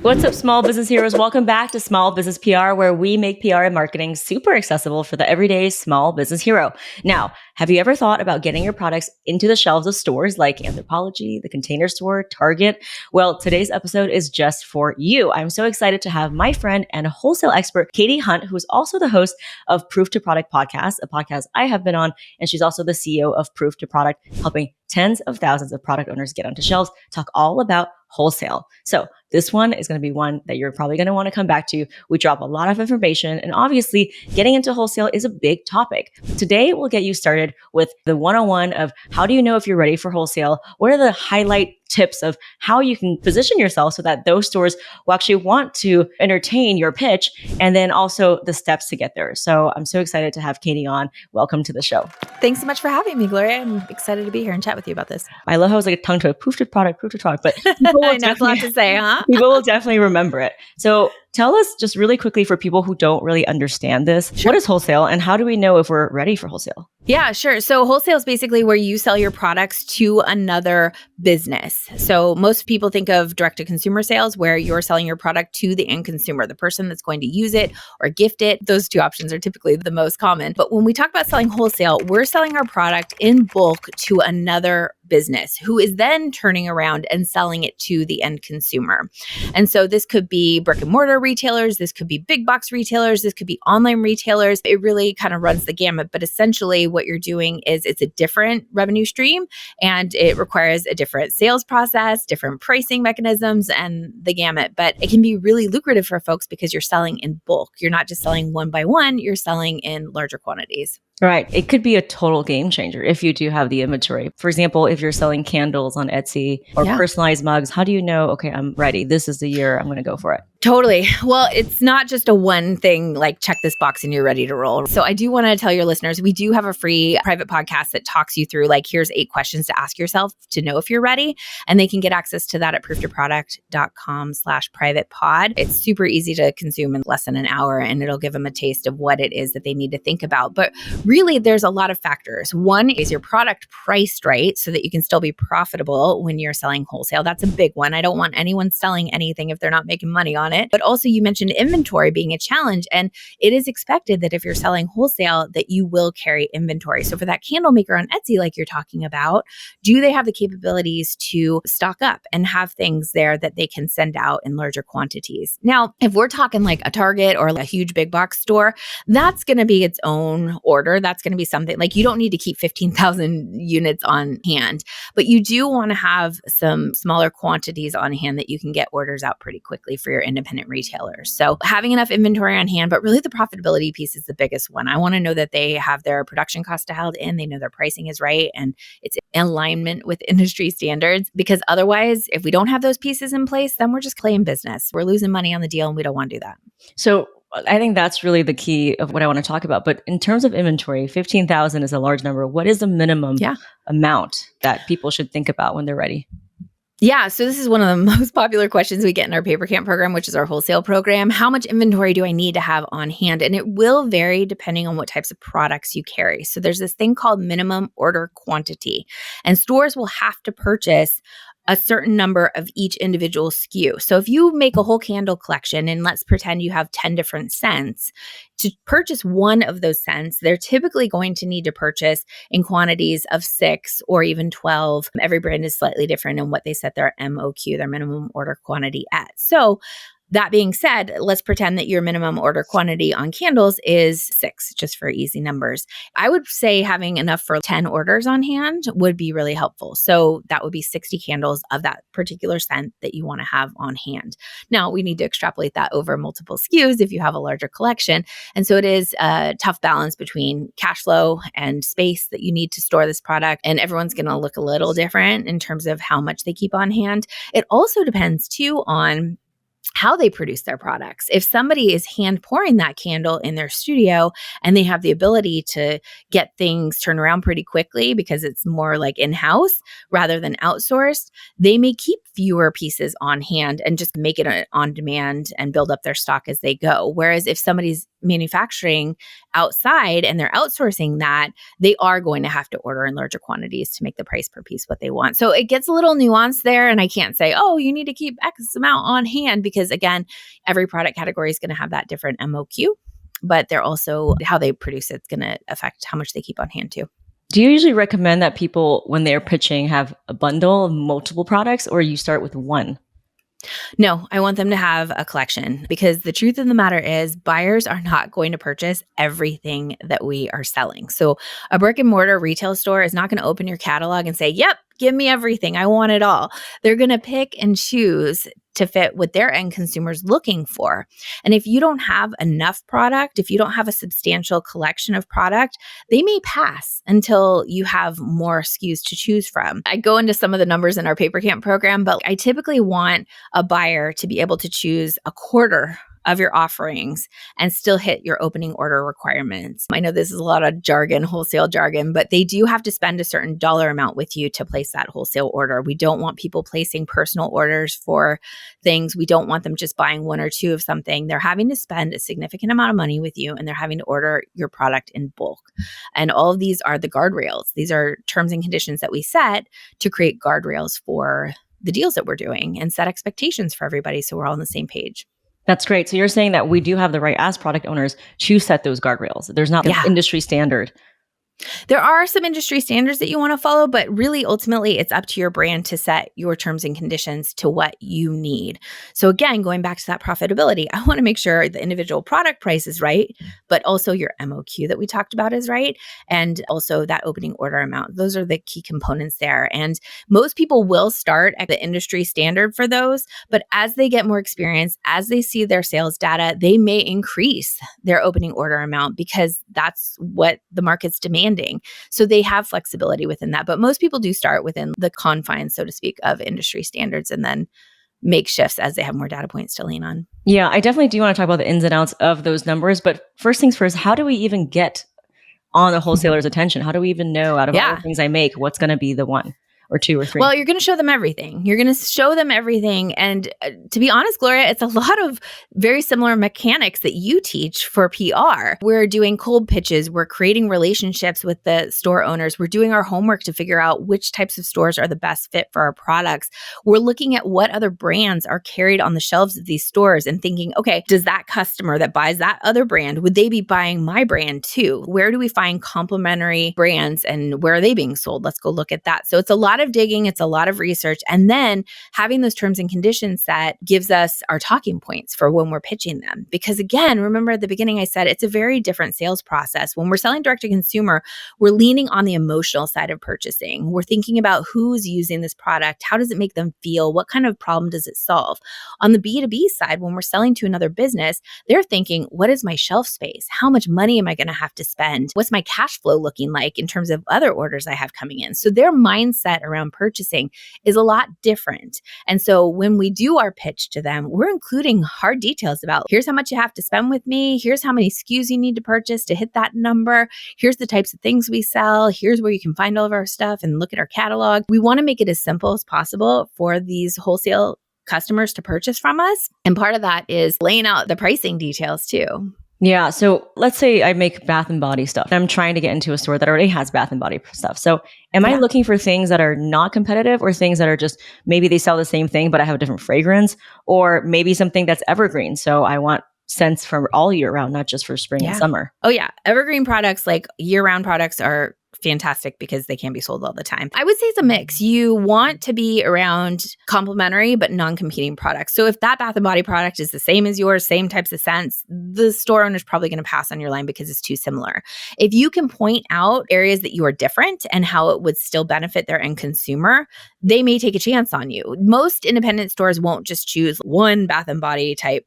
What's up, small business heroes? Welcome back to Small Business PR, where we make PR and marketing super accessible for the everyday small business hero. Now, have you ever thought about getting your products into the shelves of stores like Anthropologie, the Container Store, Target? Well, today's episode is just for you. I'm so excited to have my friend and wholesale expert, Katie Hunt, who is also the host of Proof to Product Podcast, a podcast I have been on, and she's also the CEO of Proof to Product, helping tens of thousands of product owners get onto shelves, talk all about wholesale. So this one is going to be one that you're probably going to want to come back to. We drop a lot of information, and obviously getting into wholesale is a big topic. Today, we'll get you started with the 101 of how do you know if you're ready for wholesale? What are the highlight tips of how you can position yourself so that those stores will actually want to entertain your pitch, and then also the steps to get there. So I'm so excited to have Katie on. Welcome to the show. Thanks so much for having me, Gloria. I'm excited to be here and chat with you about this. I love how it's like a tongue to proof to product, but I know, it's a lot to say, huh? People will definitely remember it. So tell us just really quickly for people who don't really understand this, What is wholesale and how do we know if we're ready for wholesale? Yeah, sure. So wholesale is basically where you sell your products to another business. So most people think of direct-to-consumer sales where you're selling your product to the end consumer, the person that's going to use it or gift it. Those two options are typically the most common. But when we talk about selling wholesale, we're selling our product in bulk to another business who is then turning around and selling it to the end consumer. And so this could be brick and mortar retailers, this could be big box retailers, this could be online retailers. It really kind of runs the gamut, but essentially what you're doing is it's a different revenue stream and it requires a different sales process, different pricing mechanisms and the gamut. But it can be really lucrative for folks because you're selling in bulk. You're not just selling one by one, you're selling in larger quantities. Right. It could be a total game changer if you do have the inventory. For example, if you're selling candles on Etsy or personalized mugs, how do you know, okay, I'm ready. This is the year I'm going to go for it? Totally. Well, it's not just a one thing, like check this box and you're ready to roll. So I do want to tell your listeners, we do have a free private podcast that talks you through like, here's 8 questions to ask yourself to know if you're ready. And they can get access to that at prooftoproduct.com/private pod. It's super easy to consume in less than an hour and it'll give them a taste of what it is that they need to think about. But really, there's a lot of factors. One is your product priced right so that you can still be profitable when you're selling wholesale. That's a big one. I don't want anyone selling anything if they're not making money on it. But also you mentioned inventory being a challenge. And it is expected that if you're selling wholesale, that you will carry inventory. So for that candle maker on Etsy, like you're talking about, do they have the capabilities to stock up and have things there that they can send out in larger quantities? Now, if we're talking like a Target or a huge big box store, that's going to be its own order. That's going to be something like you don't need to keep 15,000 units on hand, but you do want to have some smaller quantities on hand that you can get orders out pretty quickly for your independent retailers. So having enough inventory on hand, but really the profitability piece is the biggest one. I want to know that they have their production cost dialed in, they know their pricing is right, and it's in alignment with industry standards, because otherwise, if we don't have those pieces in place, then we're just playing business. We're losing money on the deal and we don't want to do that. So I think that's really the key of what I want to talk about. But in terms of inventory, 15,000 is a large number. What is the minimum amount that people should think about when they're ready? Yeah, so this is one of the most popular questions we get in our Paper Camp program, which is our wholesale program. How much inventory do I need to have on hand? And it will vary depending on what types of products you carry. So there's this thing called minimum order quantity, and stores will have to purchase a certain number of each individual SKU. So if you make a whole candle collection, and let's pretend you have 10 different scents, to purchase one of those scents, they're typically going to need to purchase in quantities of 6 or even 12. Every brand is slightly different in what they set their MOQ, their minimum order quantity at. So that being said, let's pretend that your minimum order quantity on candles is 6, just for easy numbers. I would say having enough for 10 orders on hand would be really helpful. So that would be 60 candles of that particular scent that you want to have on hand. Now, we need to extrapolate that over multiple SKUs if you have a larger collection. And so it is a tough balance between cash flow and space that you need to store this product. And everyone's going to look a little different in terms of how much they keep on hand. It also depends too on how they produce their products. If somebody is hand pouring that candle in their studio and they have the ability to get things turned around pretty quickly because it's more like in-house rather than outsourced, they may keep fewer pieces on hand and just make it on demand and build up their stock as they go. Whereas if somebody's manufacturing outside and they're outsourcing that, they are going to have to order in larger quantities to make the price per piece what they want. So it gets a little nuanced there. And I can't say, oh, you need to keep X amount on hand, because again, every product category is going to have that different MOQ, but they're also how they produce it's going to affect how much they keep on hand too. Do you usually recommend that people, when they're pitching, have a bundle of multiple products, or you start with one? No, I want them to have a collection, because the truth of the matter is buyers are not going to purchase everything that we are selling. So a brick and mortar retail store is not going to open your catalog and say, yep, give me everything. I want it all. They're going to pick and choose to fit what their end consumers looking for. And if you don't have enough product, if you don't have a substantial collection of product, they may pass until you have more SKUs to choose from. I go into some of the numbers in our Paper Camp program, but I typically want a buyer to be able to choose a quarter of your offerings and still hit your opening order requirements. I know this is a lot of jargon, wholesale jargon, but they do have to spend a certain dollar amount with you to place that wholesale order. We don't want people placing personal orders for things. We don't want them just buying one or two of something. They're having to spend a significant amount of money with you, and they're having to order your product in bulk. And all of these are the guardrails. These are terms and conditions that we set to create guardrails for the deals that we're doing and set expectations for everybody so we're all on the same page. That's great. So you're saying that we do have the right, as product owners, to set those guardrails. There's not the industry standard. There are some industry standards that you want to follow, but really, ultimately, it's up to your brand to set your terms and conditions to what you need. So again, going back to that profitability, I want to make sure the individual product price is right, but also your MOQ that we talked about is right, and also that opening order amount. Those are the key components there. And most people will start at the industry standard for those, but as they get more experience, as they see their sales data, they may increase their opening order amount, because that's what the market's demanding. So they have flexibility within that. But most people do start within the confines, so to speak, of industry standards and then make shifts as they have more data points to lean on. Yeah, I definitely do want to talk about the ins and outs of those numbers. But first things first, how do we even get on a wholesaler's attention? How do we even know, out of all the things I make, what's going to be the one or two or three? Well, you're going to show them everything. You're going to show them everything. And to be honest, Gloria, it's a lot of very similar mechanics that you teach for PR. We're doing cold pitches. We're creating relationships with the store owners. We're doing our homework to figure out which types of stores are the best fit for our products. We're looking at what other brands are carried on the shelves of these stores and thinking, okay, does that customer that buys that other brand, would they be buying my brand too? Where do we find complementary brands and where are they being sold? Let's go look at that. So it's a lot of digging, it's a lot of research, and then having those terms and conditions that gives us our talking points for when we're pitching them. Because again, remember at the beginning I said it's a very different sales process. When we're selling direct to consumer, we're leaning on the emotional side of purchasing. We're thinking about who's using this product, how does it make them feel, what kind of problem does it solve? On the B2B side, when we're selling to another business, they're thinking, what is my shelf space? How much money am I going to have to spend? What's my cash flow looking like in terms of other orders I have coming in? So their mindset around purchasing is a lot different. And so when we do our pitch to them, we're including hard details about here's how much you have to spend with me. Here's how many SKUs you need to purchase to hit that number. Here's the types of things we sell. Here's where you can find all of our stuff and look at our catalog. We want to make it as simple as possible for these wholesale customers to purchase from us. And part of that is laying out the pricing details too. Yeah. So let's say I make bath and body stuff. I'm trying to get into a store that already has bath and body stuff. So am I looking for things that are not competitive, or things that are just, maybe they sell the same thing, but I have a different fragrance, or maybe something that's evergreen? So I want scents for all year round, not just for spring and summer. Oh yeah. Evergreen products, like year-round products, are fantastic because they can be sold all the time. I would say it's a mix. You want to be around complementary but non-competing products. So if that bath and body product is the same as yours, same types of scents, the store owner is probably going to pass on your line because it's too similar. If you can point out areas that you are different and how it would still benefit their end consumer, they may take a chance on you. Most independent stores won't just choose one bath and body type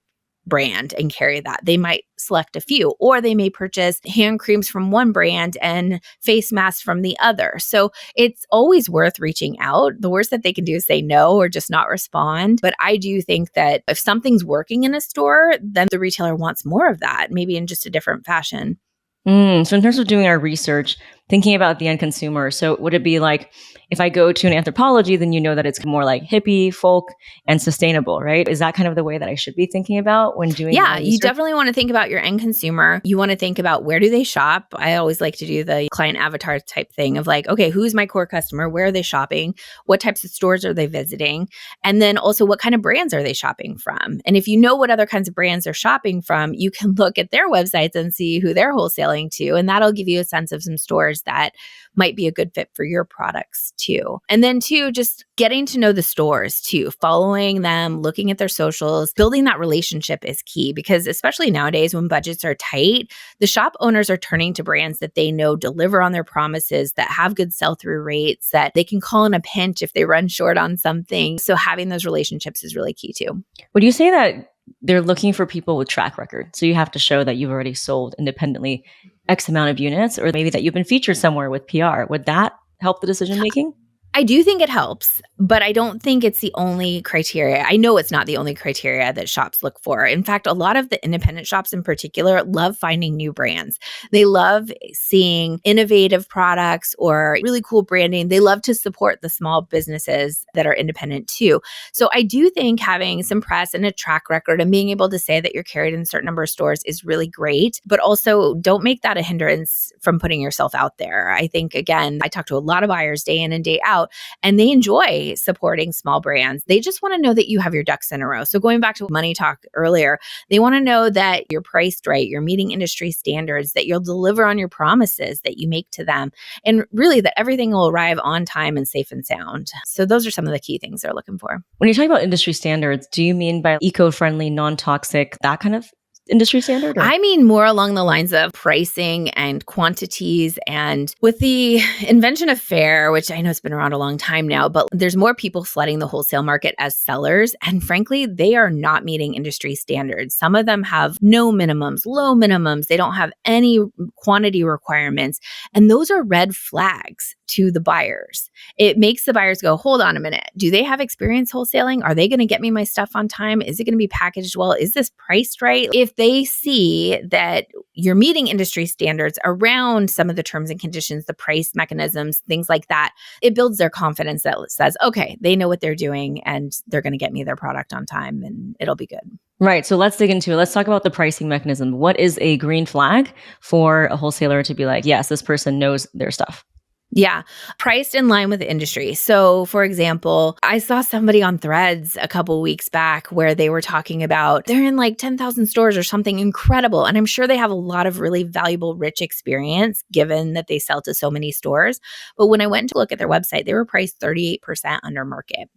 brand and carry that. They might select a few, or they may purchase hand creams from one brand and face masks from the other. So it's always worth reaching out. The worst that they can do is say no or just not respond. But I do think that if something's working in a store, then the retailer wants more of that, maybe in just a different fashion. So in terms of doing our research, thinking about the end consumer. So would it be like, if I go to an Anthropologie, then you know that it's more like hippie, folk, and sustainable, right? Is that kind of the way that I should be thinking about when doing my Yeah, you research? definitely want to think about your end consumer. You want to think about where do they shop? I always like to do the client avatar type thing of like, okay, who's my core customer? Where are they shopping? What types of stores are they visiting? And then also what kind of brands are they shopping from? And if you know what other kinds of brands they're shopping from, you can look at their websites and see who they're wholesaling to. And that'll give you a sense of some stores that might be a good fit for your products too. And then two, just getting to know the stores too, following them, looking at their socials, building that relationship is key because especially nowadays when budgets are tight, the shop owners are turning to brands that they know deliver on their promises, that have good sell-through rates, that they can call in a pinch if they run short on something. So having those relationships is really key too. Would you say that they're looking for people with track record? So you have to show that you've already sold independently X amount of units, or maybe that you've been featured somewhere with PR. Would that help the decision making? I do think it helps, but I don't think it's the only criteria. I know it's not the only criteria that shops look for. In fact, a lot of the independent shops in particular love finding new brands. They love seeing innovative products or really cool branding. They love to support the small businesses that are independent too. So I do think having some press and a track record and being able to say that you're carried in a certain number of stores is really great, but also don't make that a hindrance from putting yourself out there. I think, again, I talk to a lot of buyers day in and day out, and they enjoy supporting small brands. They just want to know that you have your ducks in a row. So going back to money talk earlier, they want to know that you're priced right, you're meeting industry standards, that you'll deliver on your promises that you make to them, and really that everything will arrive on time and safe and sound. So those are some of the key things they're looking for. When you talk about industry standards, do you mean by eco-friendly, non-toxic, that kind of industry standard? Or? I mean more along the lines of pricing and quantities. And with the invention of fair, which I know it's been around a long time now, but there's more people flooding the wholesale market as sellers. And frankly, they are not meeting industry standards. Some of them have no minimums, low minimums. They don't have any quantity requirements. And those are red flags to the buyers. It makes the buyers go, hold on a minute. Do they have experience wholesaling? Are they going to get me my stuff on time? Is it going to be packaged well? Is this priced right? If they see that you're meeting industry standards around some of the terms and conditions, the price mechanisms, things like that, it builds their confidence that says, okay, they know what they're doing and they're going to get me their product on time and it'll be good. Right. So let's dig into it. Let's talk about the pricing mechanism. What is a green flag for a wholesaler to be like, yes, this person knows their stuff? Yeah, priced in line with the industry. So, for example, I saw somebody on Threads a couple weeks back where they were talking about they're in like 10,000 stores or something incredible. And I'm sure they have a lot of really valuable, rich experience given that they sell to so many stores. But when I went to look at their website, they were priced 38% under market.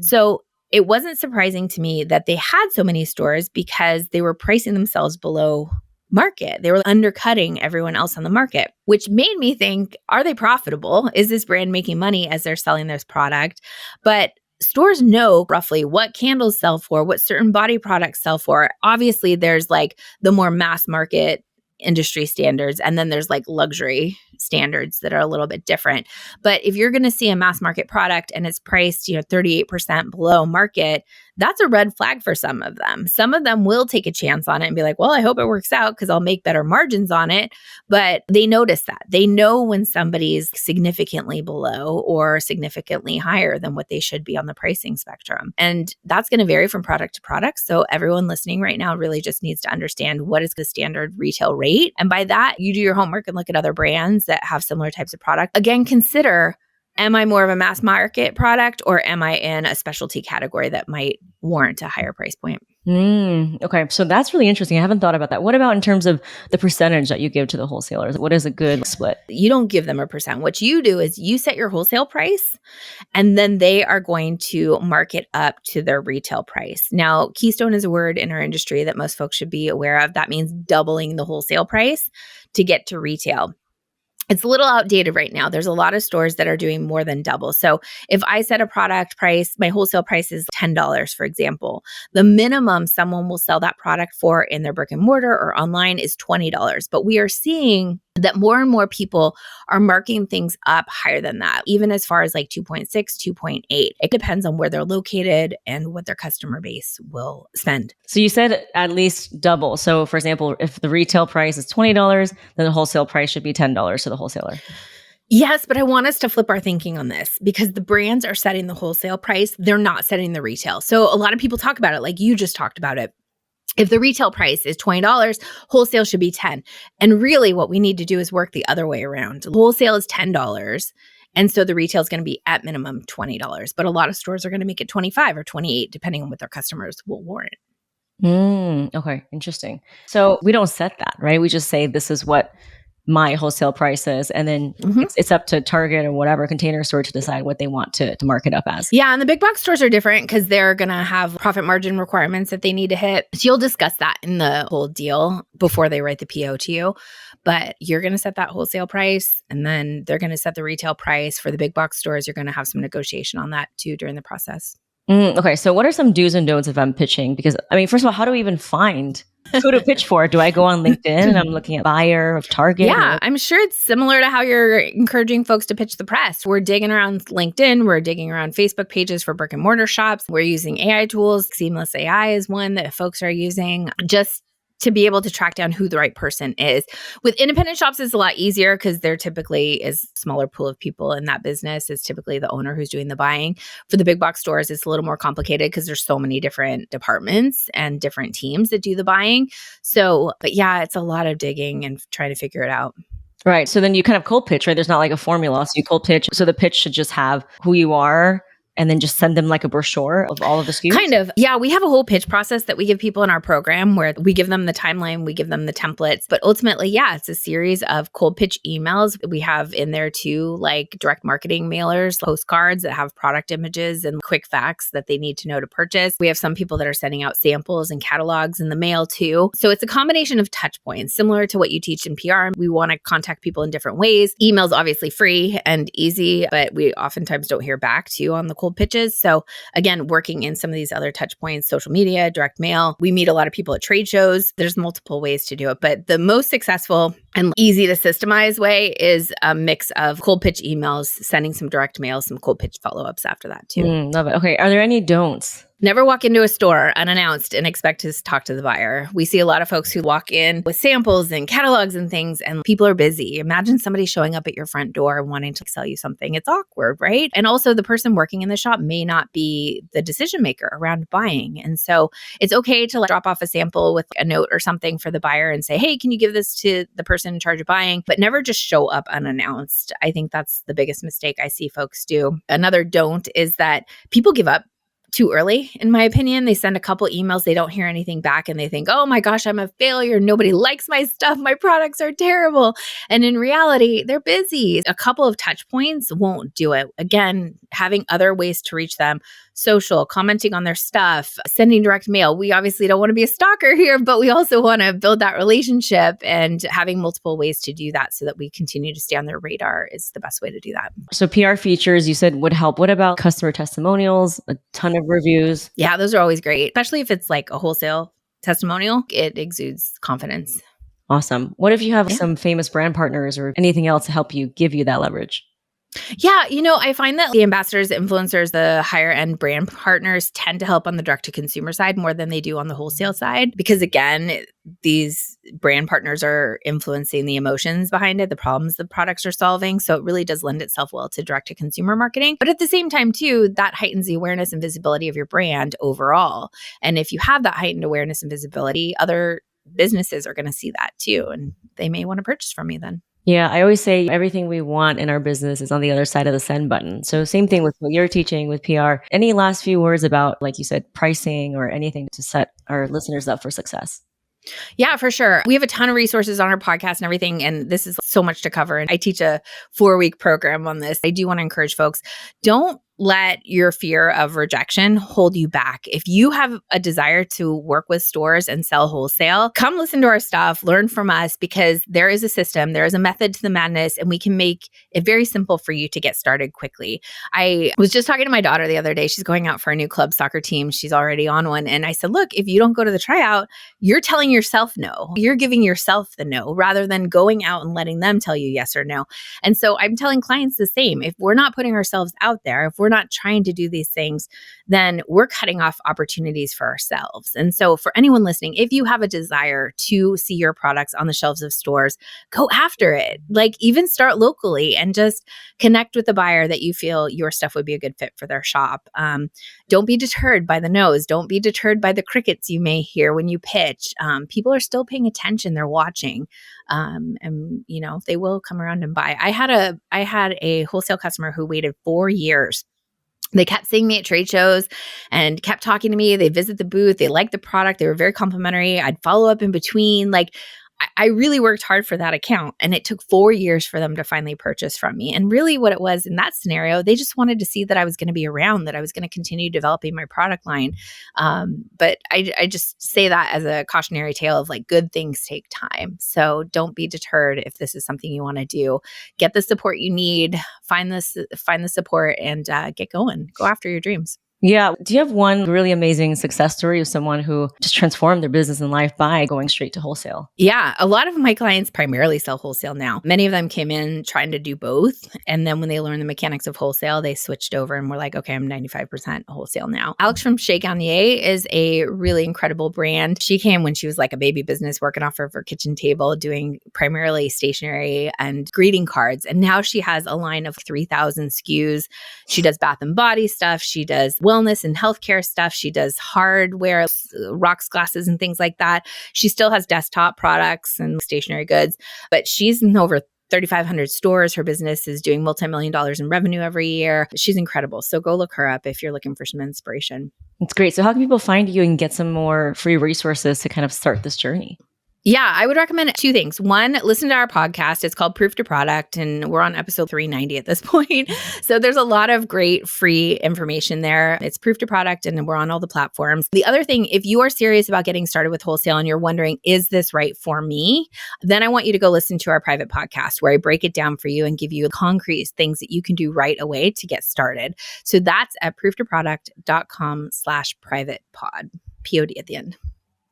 So it wasn't surprising to me that they had so many stores because they were pricing themselves below market. They were undercutting everyone else on the market, which made me think, are they profitable? Is this brand making money as they're selling this product? But stores know roughly what candles sell for, what certain body products sell for. Obviously, there's like the more mass market industry standards, and then there's like luxury standards that are a little bit different. But if you're going to see a mass market product and it's priced, 38% below market, that's a red flag for some of them. Some of them will take a chance on it and be like, well, I hope it works out because I'll make better margins on it. But they notice that. They know when somebody's significantly below or significantly higher than what they should be on the pricing spectrum. And that's going to vary from product to product. So everyone listening right now really just needs to understand what is the standard retail rate. And by that, you do your homework and look at other brands that have similar types of product. Again, consider, am I more of a mass market product or am I in a specialty category that might warrant a higher price point? Okay. So that's really interesting. I haven't thought about that. What about in terms of the percentage that you give to the wholesalers? What is a good split? You don't give them a percent. What you do is you set your wholesale price and then they are going to mark it up to their retail price. Now, keystone is a word in our industry that most folks should be aware of. That means doubling the wholesale price to get to retail. It's a little outdated right now. There's a lot of stores that are doing more than double. So if I set a product price, my wholesale price is $10, for example, the minimum someone will sell that product for in their brick and mortar or online is $20. But we are seeing that more and more people are marking things up higher than that, even as far as like 2.6, 2.8. It depends on where they're located and what their customer base will spend. So you said at least double. So for example, if the retail price is $20, then the wholesale price should be $10 to the wholesaler. Yes, but I want us to flip our thinking on this because the brands are setting the wholesale price. They're not setting the retail. So a lot of people talk about it like you just talked about it. If the retail price is $20, wholesale should be $10. And really what we need to do is work the other way around. Wholesale is $10. And so the retail is going to be at minimum $20. But a lot of stores are going to make it $25 or $28, depending on what their customers will warrant. Okay, interesting. So we don't set that, right? We just say this is what my wholesale price is, and then it's up to Target or whatever Container Store to decide what they want to mark it up as. Yeah, and the big box stores are different because they're going to have profit margin requirements that they need to hit. So you'll discuss that in the whole deal before they write the PO to you. But you're going to set that wholesale price, and then they're going to set the retail price. For the big box stores, you're going to have some negotiation on that too during the process. Okay, so what are some do's and don'ts if I'm pitching? Because, I mean, first of all, how do we even find who to pitch for? Do I go on LinkedIn and I'm looking at buyer of Target? Yeah, I'm sure it's similar to how you're encouraging folks to pitch the press. We're digging around LinkedIn. We're digging around Facebook pages for brick and mortar shops. We're using AI tools. Seamless AI is one that folks are using just to be able to track down who the right person is. With independent shops, it's a lot easier because there typically is a smaller pool of people in that business. It's typically the owner who's doing the buying. For the big box stores, it's a little more complicated because there's so many different departments and different teams that do the buying. So, but yeah, it's a lot of digging and trying to figure it out. Right. So then you kind of cold pitch, right? There's not like a formula. So you cold pitch. So the pitch should just have who you are, and then just send them like a brochure of all of the SKUs? Kind of. Yeah, we have a whole pitch process that we give people in our program where we give them the timeline, we give them the templates. But ultimately, yeah, it's a series of cold pitch emails. We have in there too, like direct marketing mailers, postcards that have product images and quick facts that they need to know to purchase. We have some people that are sending out samples and catalogs in the mail too. So it's a combination of touch points, similar to what you teach in PR. We want to contact people in different ways. Email's obviously free and easy, but we oftentimes don't hear back to you on the cold pitches. So again, working in some of these other touch points, social media, direct mail. We meet a lot of people at trade shows. There's multiple ways to do it, but the most successful and easy to systemize way is a mix of cold pitch emails, sending some direct mail, some cold pitch follow-ups after that too. Love it. Okay. Are there any don'ts? Never walk into a store unannounced and expect to talk to the buyer. We see a lot of folks who walk in with samples and catalogs and things, and people are busy. Imagine somebody showing up at your front door wanting to sell you something. It's awkward, right? And also the person working in the shop may not be the decision maker around buying. And so it's okay to drop off a sample with a note or something for the buyer and say, hey, can you give this to the person in charge of buying? But never just show up unannounced. I think that's the biggest mistake I see folks do. Another don't is that people give up too early, in my opinion. They send a couple emails, they don't hear anything back, and they think, oh my gosh, I'm a failure. Nobody likes my stuff. My products are terrible. And in reality, they're busy. A couple of touch points won't do it. Again, having other ways to reach them, social, commenting on their stuff, sending direct mail. We obviously don't want to be a stalker here, but we also want to build that relationship, and having multiple ways to do that so that we continue to stay on their radar is the best way to do that. So PR features you said would help. What about customer testimonials, a ton of reviews? Yeah, those are always great, especially if it's like a wholesale testimonial. It exudes confidence. Awesome. What if you have some famous brand partners or anything else to help you give you that leverage? Yeah, I find that the ambassadors, influencers, the higher end brand partners tend to help on the direct to consumer side more than they do on the wholesale side. Because again, these brand partners are influencing the emotions behind it, the problems the products are solving. So it really does lend itself well to direct to consumer marketing. But at the same time too, that heightens the awareness and visibility of your brand overall. And if you have that heightened awareness and visibility, other businesses are going to see that too. And they may want to purchase from you then. Yeah, I always say everything we want in our business is on the other side of the send button. So same thing with what you're teaching with PR. Any last few words about, like you said, pricing or anything to set our listeners up for success? Yeah, for sure. We have a ton of resources on our podcast and everything, and this is so much to cover. And I teach a 4-week program on this. I do want to encourage folks, don't let your fear of rejection hold you back. If you have a desire to work with stores and sell wholesale, come listen to our stuff, learn from us, because there is a system, there is a method to the madness, and we can make it very simple for you to get started quickly. I was just talking to my daughter the other day. She's going out for a new club soccer team. She's already on one. And I said, look, if you don't go to the tryout, you're telling yourself no. You're giving yourself the no rather than going out and letting them tell you yes or no. And so I'm telling clients the same. If we're not putting ourselves out there, if we're not trying to do these things, then we're cutting off opportunities for ourselves. And so for anyone listening, if you have a desire to see your products on the shelves of stores, go after it. Like even start locally and just connect with the buyer that you feel your stuff would be a good fit for their shop. Don't be deterred by the no's. Don't be deterred by the crickets you may hear when you pitch. People are still paying attention. They're watching. And you know, they will come around and buy. I had a wholesale customer who waited 4 years. They kept seeing me at trade shows and kept talking to me. They visit the booth. They liked the product. They were very complimentary. I'd follow up in between. Like I really worked hard for that account, and it took 4 years for them to finally purchase from me. And really what it was in that scenario, they just wanted to see that I was going to be around, that I was going to continue developing my product line. But I just say that as a cautionary tale of like good things take time. So don't be deterred if this is something you want to do. Get the support you need, find the support, and get going. Go after your dreams. Yeah. Do you have one really amazing success story of someone who just transformed their business and life by going straight to wholesale? Yeah. A lot of my clients primarily sell wholesale now. Many of them came in trying to do both. And then when they learned the mechanics of wholesale, they switched over and were like, okay, I'm 95% wholesale now. Alex from Chez Garnier is a really incredible brand. She came when she was like a baby business working off of her kitchen table, doing primarily stationery and greeting cards. And now she has a line of 3,000 SKUs. She does bath and body stuff. She does wellness and healthcare stuff. She does hardware, rocks glasses and things like that. She still has desktop products and stationary goods, but she's in over 3,500 stores. Her business is doing multi-million dollars in revenue every year. She's incredible. So go look her up if you're looking for some inspiration. That's great. So how can people find you and get some more free resources to kind of start this journey? Yeah, I would recommend 2 things. One, listen to our podcast. It's called Proof to Product, and we're on episode 390 at this point. So there's a lot of great free information there. It's Proof to Product, and we're on all the platforms. The other thing, if you are serious about getting started with wholesale and you're wondering, is this right for me? Then I want you to go listen to our private podcast where I break it down for you and give you concrete things that you can do right away to get started. So that's at prooftoproduct.com/private pod, POD at the end.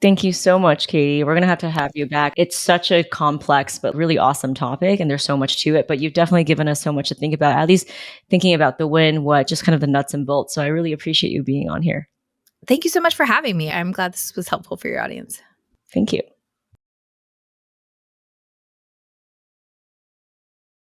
Thank you so much, Katie. We're going to have you back. It's such a complex but really awesome topic, and there's so much to it. But you've definitely given us so much to think about, at least thinking about the when, what, just kind of the nuts and bolts. So I really appreciate you being on here. Thank you so much for having me. I'm glad this was helpful for your audience. Thank you.